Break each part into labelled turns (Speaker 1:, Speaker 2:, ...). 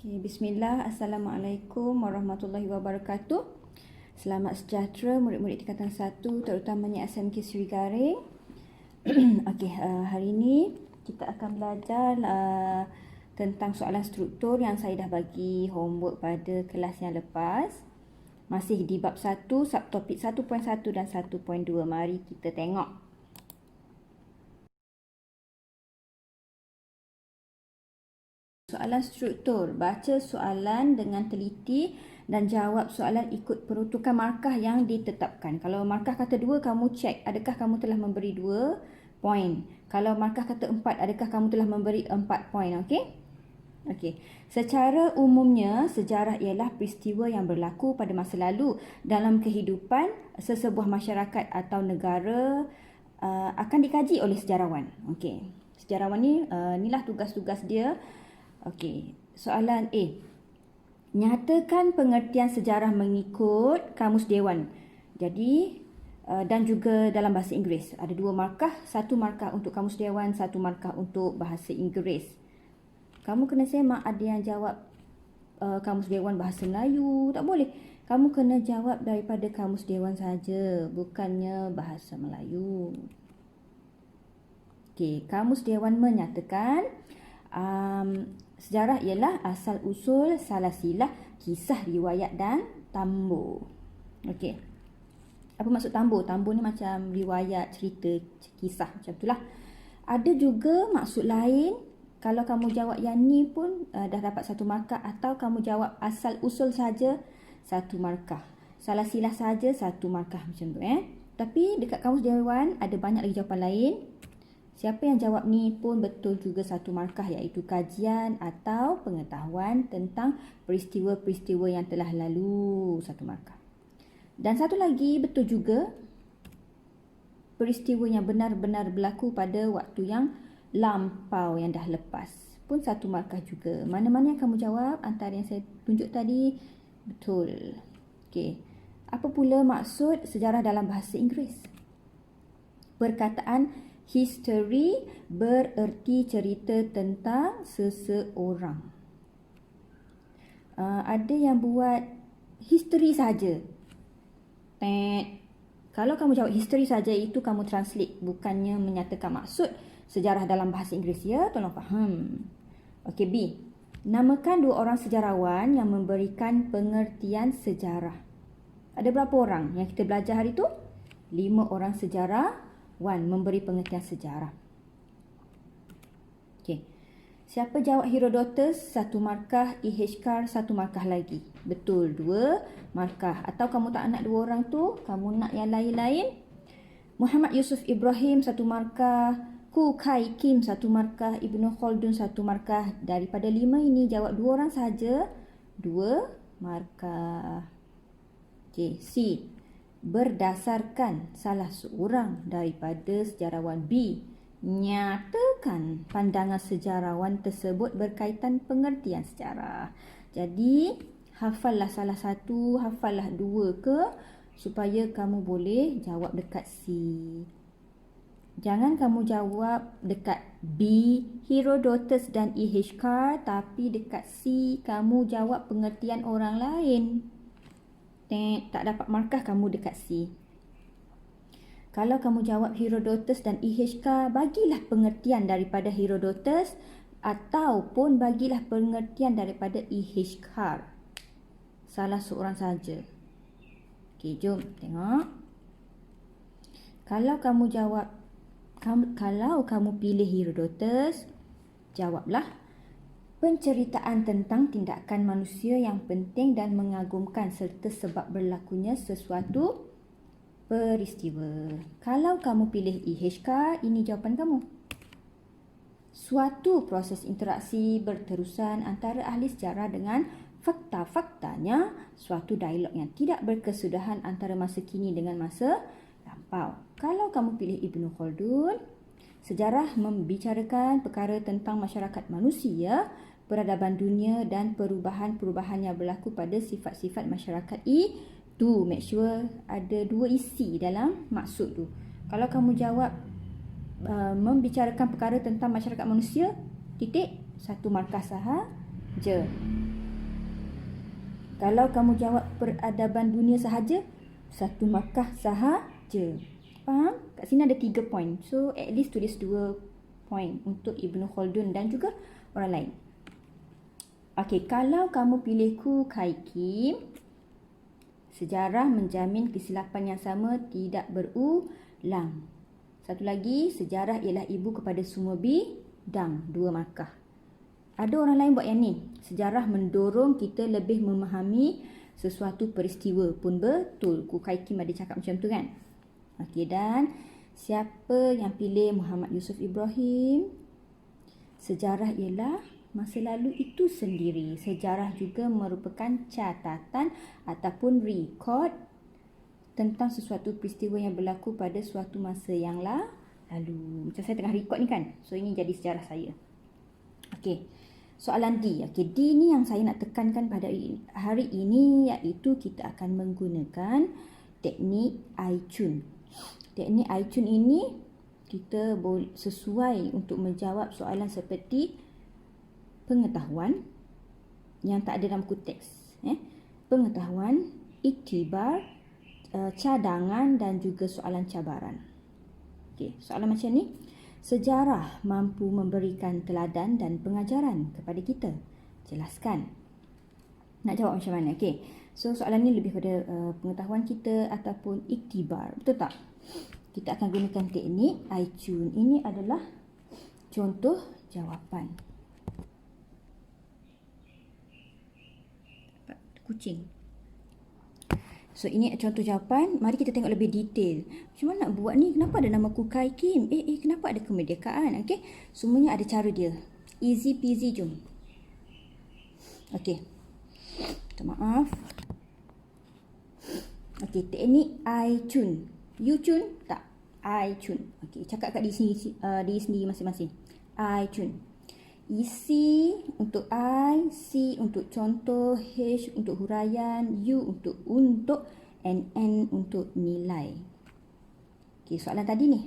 Speaker 1: Okay, Bismillah, Assalamualaikum warahmatullahi wabarakatuh. Selamat sejahtera murid-murid tingkatan 1, terutamanya SMK Sri Garing. Okey, hari ini kita akan belajar tentang soalan struktur yang saya dah bagi homework pada kelas yang lepas. Masih di bab 1, subtopik 1.1 dan 1.2. Mari kita tengok. Soalan struktur. Baca soalan dengan teliti dan jawab soalan ikut peruntukan markah yang ditetapkan. Kalau markah kata 2, kamu cek adakah kamu telah memberi 2 poin. Kalau markah kata 4, adakah kamu telah memberi 4 poin. Okey? Okey. Secara umumnya, sejarah ialah peristiwa yang berlaku pada masa lalu dalam kehidupan sesebuah masyarakat atau negara akan dikaji oleh sejarawan. Okey. Sejarawan ni, inilah tugas-tugas dia. Okey, soalan A. Nyatakan pengertian sejarah mengikut Kamus Dewan. Jadi, dan juga dalam bahasa Inggeris. Ada 2 markah, 1 markah untuk Kamus Dewan, 1 markah untuk bahasa Inggeris. Kamu kena semak ada yang jawab Kamus Dewan bahasa Melayu. Tak boleh. Kamu kena jawab daripada Kamus Dewan saja, bukannya bahasa Melayu. Okey, Kamus Dewan menyatakan sejarah ialah asal-usul, salah-silah, kisah, riwayat dan tambur. Okey. Apa maksud tambur? Tambur ni macam riwayat, cerita, kisah macam itulah. Ada juga maksud lain. Kalau kamu jawab yang ni pun dah dapat 1 markah, atau kamu jawab asal-usul saja 1 markah. Salah-silah saja 1 markah macam tu Tapi dekat Kamus Dewan ada banyak lagi jawapan lain. Siapa yang jawab ni pun betul juga 1 markah, iaitu kajian atau pengetahuan tentang peristiwa-peristiwa yang telah lalu, 1 markah. Dan satu lagi betul juga, peristiwa yang benar-benar berlaku pada waktu yang lampau, yang dah lepas, pun 1 markah juga. Mana-mana yang kamu jawab antara yang saya tunjuk tadi betul. Okey. Apa pula maksud sejarah dalam bahasa Inggeris? Perkataan history bererti cerita tentang seseorang. Ada yang buat history saja. Kalau kamu jawab history saja, itu kamu translate, bukannya menyatakan maksud sejarah dalam bahasa Inggeris. Ya, tolong faham. Okey, B. Namakan 2 orang sejarawan yang memberikan pengertian sejarah. Ada berapa orang yang kita belajar hari tu? 5 orang sejarawan memberi pengertian sejarah. Okey. Siapa jawab Herodotus? 1 markah. Iheskar 1 markah lagi. Betul, 2 markah. Atau kamu tak nak 2 orang tu, kamu nak yang lain-lain? Muhammad Yusuf Ibrahim 1 markah. Ku Kai Kim 1 markah. Ibnu Khaldun 1 markah. Daripada 5 ini jawab 2 orang saja, 2 markah. Okey, C. Berdasarkan salah seorang daripada sejarawan B, nyatakan pandangan sejarawan tersebut berkaitan pengertian sejarah. Jadi, hafallah salah satu, hafallah 2 ke, supaya kamu boleh jawab dekat C. Jangan kamu jawab dekat B, Herodotus dan Iheskar, tapi dekat C kamu jawab pengertian orang lain. Tak dapat markah kamu dekat C. Kalau kamu jawab Herodotus dan Iheskar, bagilah pengertian daripada Herodotus ataupun bagilah pengertian daripada Iheskar. Salah seorang saja. Okey, jom tengok. Kalau kamu pilih Herodotus, jawablah penceritaan tentang tindakan manusia yang penting dan mengagumkan serta sebab berlakunya sesuatu peristiwa. Kalau kamu pilih Iheskar, ini jawapan kamu. Suatu proses interaksi berterusan antara ahli sejarah dengan fakta-faktanya, suatu dialog yang tidak berkesudahan antara masa kini dengan masa lampau. Kalau kamu pilih Ibnu Khaldun, sejarah membicarakan perkara tentang masyarakat manusia, peradaban dunia dan perubahan-perubahan yang berlaku pada sifat-sifat masyarakat itu. Make sure ada 2 isi dalam maksud tu. Kalau kamu jawab membicarakan perkara tentang masyarakat manusia, titik, 1 markah sahaja. je. Kalau kamu jawab peradaban dunia sahaja, 1 markah sahaja. Faham? Kat sini ada 3 point. So, at least tulis 2 point untuk Ibnu Khaldun dan juga orang lain. Okey, kalau kamu pilih Ku Kai Kim, sejarah menjamin kesilapan yang sama tidak berulang. Satu lagi, sejarah ialah ibu kepada semua bidang, 2 markah. Ada orang lain buat yang ni. Sejarah mendorong kita lebih memahami sesuatu peristiwa pun betul. Ku Kai Kim ada cakap macam tu kan. Okey, dan siapa yang pilih Muhammad Yusof Ibrahim? Sejarah ialah masa lalu itu sendiri. Sejarah juga merupakan catatan ataupun rekod tentang sesuatu peristiwa yang berlaku pada suatu masa yang lalu. Macam saya tengah rekod ni kan. So, ini jadi sejarah saya. Okey. Soalan D. Okey, D ni yang saya nak tekankan pada hari ini, iaitu kita akan menggunakan teknik I-Chun. Teknik I-Chun ini kita sesuai untuk menjawab soalan seperti pengetahuan yang tak ada dalam buku teks. Pengetahuan, iktibar, cadangan dan juga soalan cabaran. Okey, soalan macam ni. Sejarah mampu memberikan teladan dan pengajaran kepada kita. Jelaskan. Nak jawab macam mana? Okey. So, soalan ni lebih pada pengetahuan kita ataupun iktibar. Betul tak? Kita akan gunakan teknik I-Chun. Ini adalah contoh jawapan. Kucing. So, ini contoh jawapan. Mari kita tengok lebih detail. Macam mana nak buat ni? Kenapa ada nama Ku Kai Kim? Kenapa ada kemerdekaan? Okey. Semuanya ada cara dia. Easy peasy, jom. Okey. Minta maaf. Okey, teknik I-Chun. You Chun? Tak. I-Chun. Okey, cakap kat diri sendiri masing-masing. I-Chun. Isi untuk I, C untuk contoh, H untuk huraian, U untuk, and N untuk nilai. Okey, soalan tadi ni.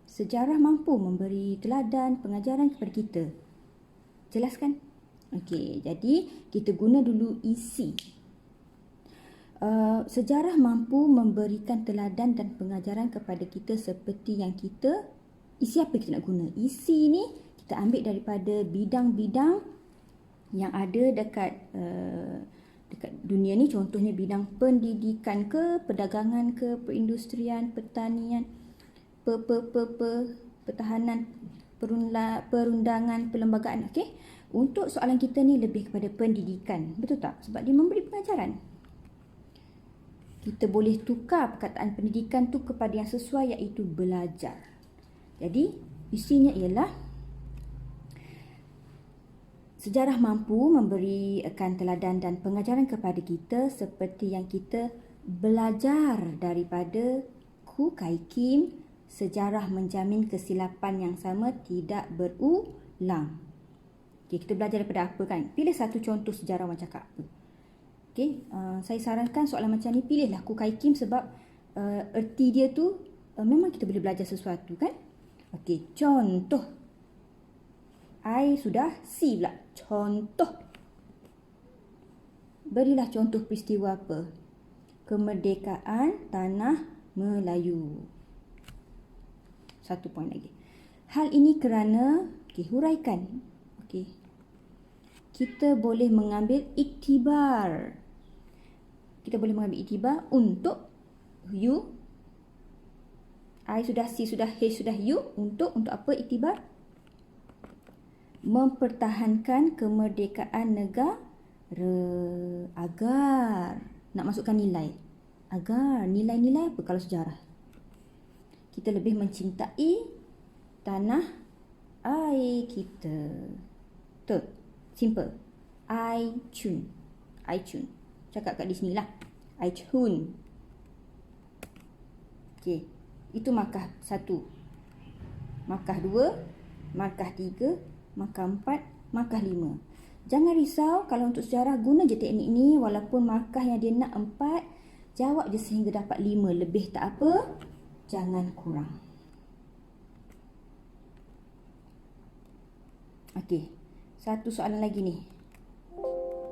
Speaker 1: Sejarah mampu memberi teladan pengajaran kepada kita. Jelaskan. Okey, jadi kita guna dulu isi. Sejarah mampu memberikan teladan dan pengajaran kepada kita seperti yang kita, isi apa kita nak guna? Isi ni kita ambil daripada bidang-bidang yang ada dekat dunia ni. Contohnya bidang pendidikan ke, perdagangan ke, perindustrian, pertanian, pertahanan, perundangan, perlembagaan. Okey. Untuk soalan kita ni lebih kepada pendidikan. Betul tak? Sebab dia memberi pengajaran. Kita boleh tukar perkataan pendidikan tu kepada yang sesuai, iaitu belajar. Jadi, isinya ialah sejarah mampu memberikan teladan dan pengajaran kepada kita seperti yang kita belajar daripada Ku Kai Kim. Sejarah menjamin kesilapan yang sama tidak berulang. Okay, kita belajar daripada apa kan? Pilih satu contoh sejarawan cakap apa. Okay, saya sarankan soalan macam ni pilihlah Ku Kai Kim sebab erti dia tu memang kita boleh belajar sesuatu kan? Okay, contoh. I sudah, C pula. Contoh. Berilah contoh peristiwa apa? Kemerdekaan Tanah Melayu. 1 poin lagi. Hal ini kerana, huraikan. Kita boleh mengambil iktibar. Kita boleh mengambil iktibar untuk U. I sudah, C sudah, H sudah, U. Untuk apa iktibar? Mempertahankan kemerdekaan negara. Agar. Nak masukkan nilai. Agar. Nilai-nilai apa kalau sejarah? Kita lebih mencintai tanah air kita. Betul? Simple. I-Chun. I-Chun. Cakap kat di sini lah. I-Chun. Okey. Itu markah 1. Markah 2. Markah 3. Markah 4, markah 5. Jangan risau kalau untuk sejarah guna je teknik ni. Walaupun markah yang dia nak 4, jawab je sehingga dapat 5. Lebih tak apa, jangan kurang. Okey. Satu soalan lagi ni.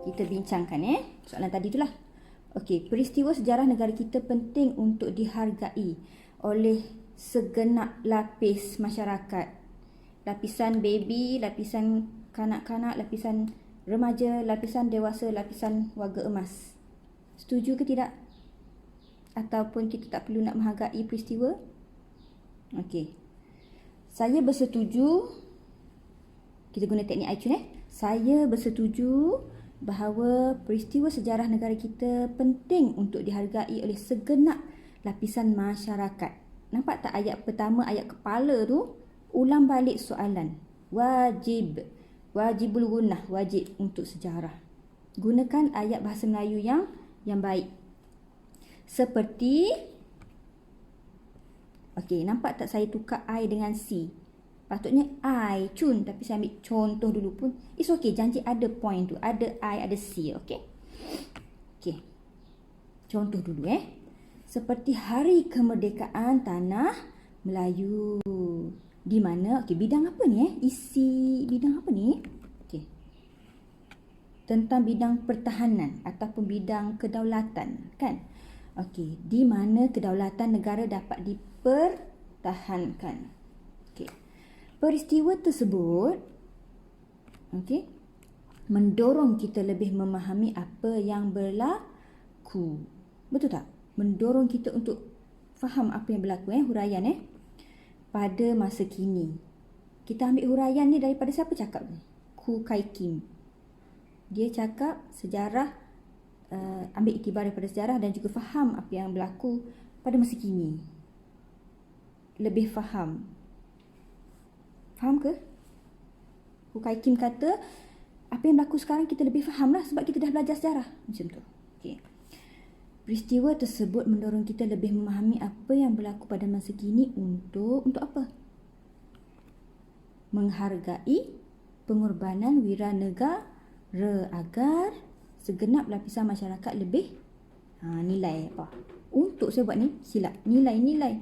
Speaker 1: Kita bincangkan soalan tadi itulah. Okey, peristiwa sejarah negara kita penting untuk dihargai oleh segenap lapis masyarakat. Lapisan baby, lapisan kanak-kanak, lapisan remaja, lapisan dewasa, lapisan warga emas. Setuju ke tidak? Ataupun kita tak perlu nak menghargai peristiwa? Okey. Saya bersetuju. Kita guna teknik IQ Saya bersetuju bahawa peristiwa sejarah negara kita penting untuk dihargai oleh segenap lapisan masyarakat. Nampak tak ayat pertama, ayat kepala tu, ulang balik soalan. Wajib. Wajibul gunnah, wajib untuk sejarah. Gunakan ayat bahasa Melayu yang baik. Seperti, okey, nampak tak saya tukar I dengan C? Patutnya I, cun, tapi saya ambil contoh dulu pun. It's okay, janji ada point tu. Ada I, ada C, okay? Okay. Contoh dulu Seperti Hari Kemerdekaan Tanah Melayu. Di mana? Okay, bidang apa ni Isi bidang apa ni? Okay. Tentang bidang pertahanan ataupun bidang kedaulatan, kan? Okay. Di mana kedaulatan negara dapat dipertahankan. Okay. Peristiwa tersebut mendorong kita lebih memahami apa yang berlaku. Betul tak? Mendorong kita untuk faham apa yang berlaku huraian pada masa kini. Kita ambil huraian ni daripada siapa cakap ni? Ku Kai Kim. Dia cakap sejarah, ambil iktibar daripada sejarah dan juga faham apa yang berlaku pada masa kini. Lebih faham. Faham ke? Ku Kai Kim kata, apa yang berlaku sekarang kita lebih faham lah sebab kita dah belajar sejarah. Macam tu. Okay. Peristiwa tersebut mendorong kita lebih memahami apa yang berlaku pada masa kini untuk apa? Menghargai pengorbanan wiranegara agar segenap lapisan masyarakat lebih nilai apa? Untuk saya buat ni silap. Nilai-nilai.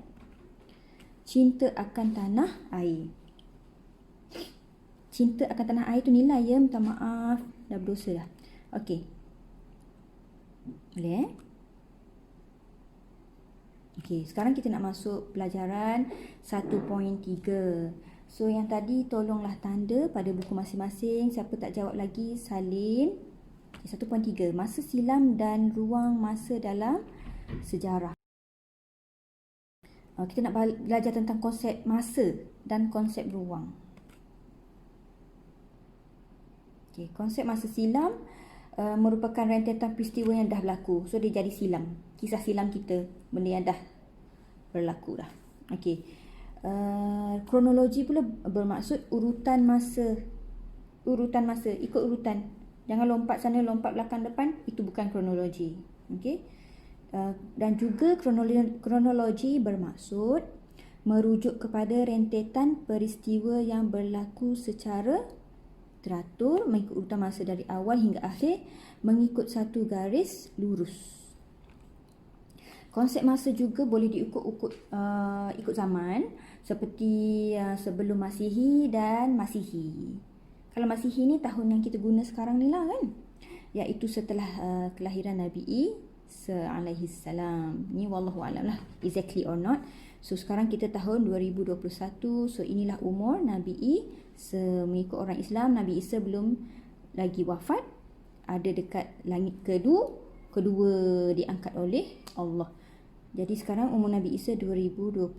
Speaker 1: Cinta akan tanah air. Cinta akan tanah air tu nilai minta maaf, dah berdosa dah. Okey. Boleh Okey, sekarang kita nak masuk pelajaran 1.3. So yang tadi tolonglah tanda pada buku masing-masing. Siapa tak jawab lagi salin. 1.3, masa silam dan ruang masa dalam sejarah. Kita nak belajar tentang konsep masa dan konsep ruang. Okay, konsep masa silam merupakan rentetan peristiwa yang dah berlaku. So dia jadi silam. Kisah silam kita, benda yang dah berlaku dah. Okay. Kronologi pula bermaksud urutan masa. Urutan masa, ikut urutan. Jangan lompat sana, lompat belakang depan. Itu bukan kronologi. Okay. Dan juga kronologi bermaksud merujuk kepada rentetan peristiwa yang berlaku secara teratur mengikut urutan masa dari awal hingga akhir mengikut satu garis lurus. Konsep masa juga boleh ikut zaman seperti sebelum Masihi dan Masihi. Kalau Masihi ni tahun yang kita guna sekarang ni lah kan, iaitu setelah kelahiran Nabi Isa alaihi salam. Ni wallahu alam lah exactly or not. So sekarang kita tahun 2021. So inilah umur Nabi Isa. Mengikut orang Islam, Nabi Isa belum lagi wafat. Ada dekat langit kedua diangkat oleh Allah. Jadi sekarang umur Nabi Isa 2021.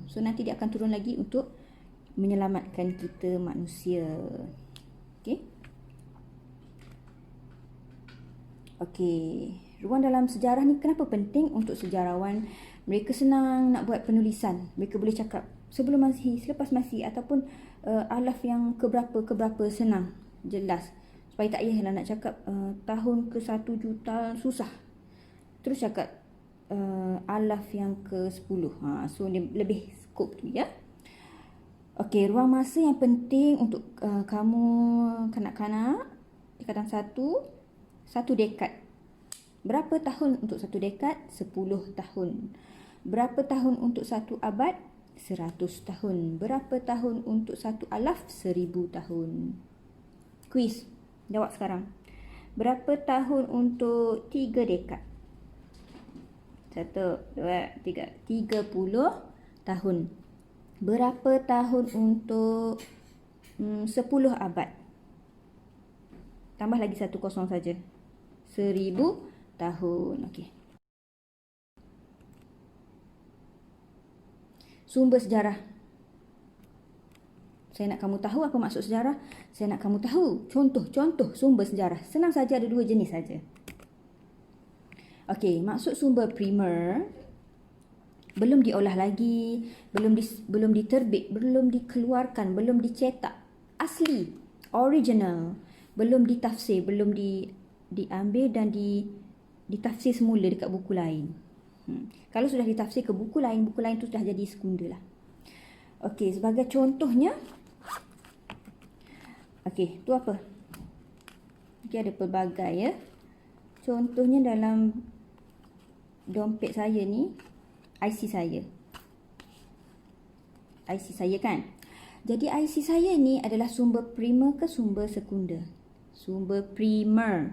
Speaker 1: So nanti dia akan turun lagi untuk menyelamatkan kita manusia. Okey. Okey. Ruang dalam sejarah ni kenapa penting untuk sejarawan? Mereka senang nak buat penulisan. Mereka boleh cakap sebelum Masihi, selepas Masihi ataupun alaf yang keberapa senang, jelas. Supaya tak payahlah nak cakap tahun ke 1 juta, susah. Terus cakap alaf yang ke 10. So dia lebih skop tu ya. Okey, ruang masa yang penting untuk kamu kanak-kanak tingkatan 1, 1 dekad. Berapa tahun untuk 1 dekad? 10 tahun. Berapa tahun untuk 1 abad? 100 tahun. Berapa tahun untuk 1 alaf? 1000 tahun. Kuis. Jawab sekarang. Berapa tahun untuk 3 dekad? 1, 2, 3. 30 tahun. Berapa tahun untuk 10 abad? Tambah lagi 1 kosong saja. 1000 tahun. Okey. Sumber sejarah. Saya nak kamu tahu apa maksud sejarah. Saya nak kamu tahu contoh-contoh sumber sejarah. Senang saja, ada 2 jenis saja. Okey, maksud sumber primer belum diolah lagi, belum diterbit, belum dikeluarkan, belum dicetak. Asli, original, belum ditafsir, belum diambil dan ditafsir semula dekat buku lain. Kalau sudah ditafsir ke buku lain tu sudah jadi sekunda lah. Okey, sebagai contohnya, okey, tu apa? Okey, ada pelbagai ya. Contohnya dalam dompet saya ni, IC saya. IC saya kan? Jadi IC saya ni adalah sumber primer ke sumber sekunda? Sumber primer.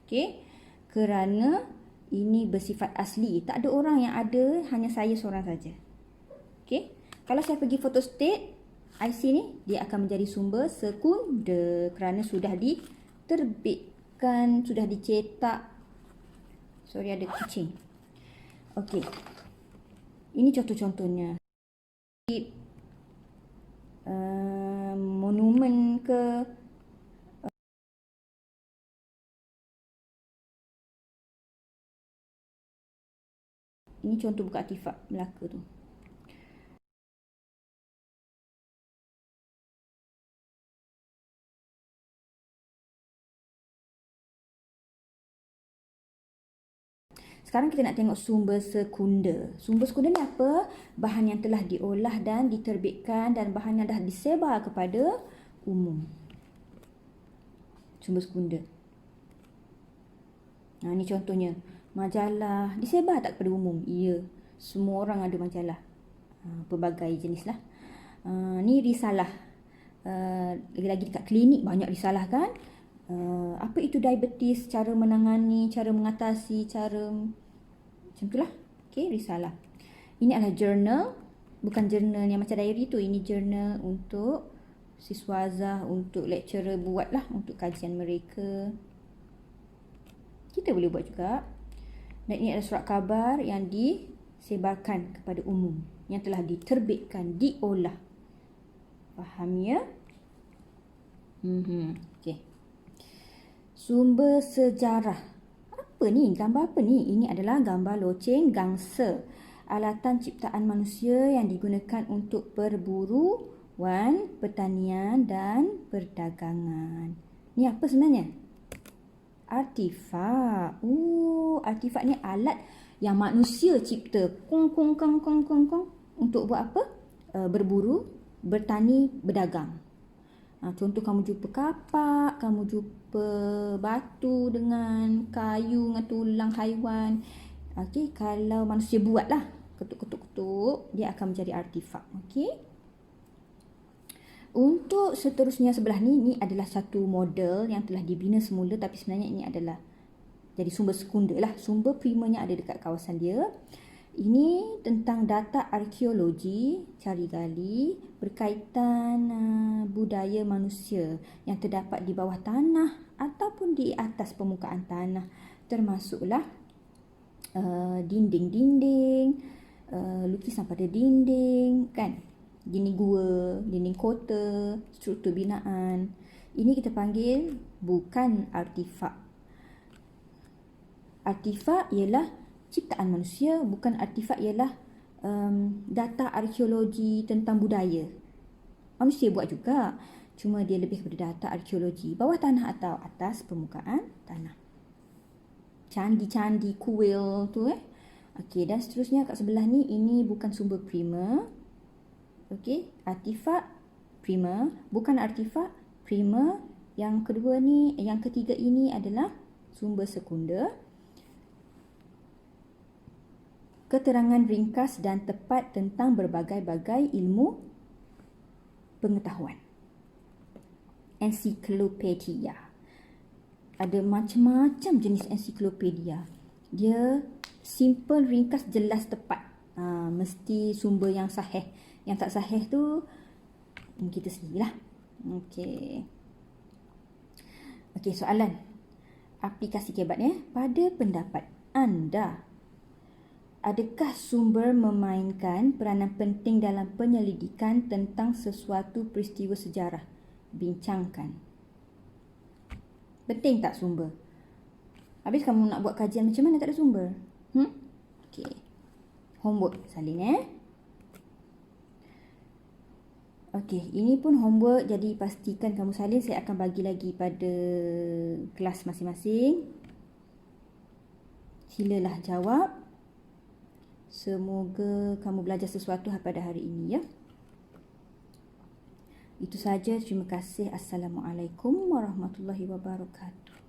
Speaker 1: Okey? Kerana ini bersifat asli. Tak ada orang yang ada, hanya saya seorang saja. Okey? Kalau saya pergi photostat, IC ni dia akan menjadi sumber sekunda kerana sudah diterbitkan, sudah dicetak. Sorry, ada kucing. Okey. Ini contoh-contohnya. Monumen ke ini contoh buku artifak Melaka tu. Sekarang kita nak tengok sumber sekunda. Sumber sekunda ni apa? Bahan yang telah diolah dan diterbitkan dan bahan yang dah disebar kepada umum. Sumber sekunda. Nah, ni contohnya. Majalah disebar tak kepada umum? Ya. Semua orang ada majalah. Pelbagai jenis lah. Ni risalah. Lagi-lagi dekat klinik banyak risalah kan? Apa itu diabetes, cara menangani, cara mengatasi, cara macam itulah. Okey, risalah. Ini adalah journal, bukan journal yang macam diary tu. Ini journal untuk siswazah, untuk lecturer buatlah untuk kajian mereka. Kita boleh buat juga. Dan ini adalah surat khabar yang disebarkan kepada umum, yang telah diterbitkan, diolah. Faham ya? Okey. Sumber sejarah. Apa ni? Gambar apa ni? Ini adalah gambar loceng gangsa. Alatan ciptaan manusia yang digunakan untuk perburuan, pertanian dan perdagangan. Ni apa sebenarnya? Artifak. Artifak ni alat yang manusia cipta. Kong. Untuk buat apa? Berburu, bertani, berdagang. Contoh, kamu jumpa kapak, kamu jumpa batu dengan kayu, dengan tulang haiwan. Okey, kalau manusia buatlah, ketuk, dia akan menjadi artifak. Okey. Untuk seterusnya sebelah ni adalah satu model yang telah dibina semula, tapi sebenarnya ini adalah jadi sumber sekunda lah. Sumber primernya ada dekat kawasan dia. Ini tentang data arkeologi, cari gali berkaitan budaya manusia yang terdapat di bawah tanah ataupun di atas permukaan tanah, termasuklah dinding-dinding, lukisan pada dinding kan, dinding gua, dinding kota, struktur binaan. Ini kita panggil bukan artifak. Artifak ialah ciptaan manusia, bukan artifak ialah data arkeologi tentang budaya. Manusia buat juga, cuma dia lebih kepada data arkeologi bawah tanah atau atas permukaan tanah. Candi-candi, kuil tu Okey, dan seterusnya kat sebelah ni, ini bukan sumber primer. Okey, artifak primer, bukan artifak primer. Yang kedua ni, yang ketiga ini adalah sumber sekunda. keterangan ringkas dan tepat tentang berbagai-bagai ilmu pengetahuan. Ensiklopedia. Ada macam-macam jenis ensiklopedia. Dia simple, ringkas, jelas, tepat. Mesti sumber yang sahih. Yang tak sahih tu kita sendirilah. Okey. Okey, soalan. Aplikasi kebat ya. Pada pendapat anda, adakah sumber memainkan peranan penting dalam penyelidikan tentang sesuatu peristiwa sejarah? Bincangkan. Penting tak sumber? Habis kamu nak buat kajian macam mana tak ada sumber? Okey. Homework salin Okey, ini pun homework, jadi pastikan kamu salin. Saya akan bagi lagi pada kelas masing-masing. Silalah jawab. Semoga kamu belajar sesuatu pada hari ini ya. Itu saja. Terima kasih. Assalamualaikum warahmatullahi wabarakatuh.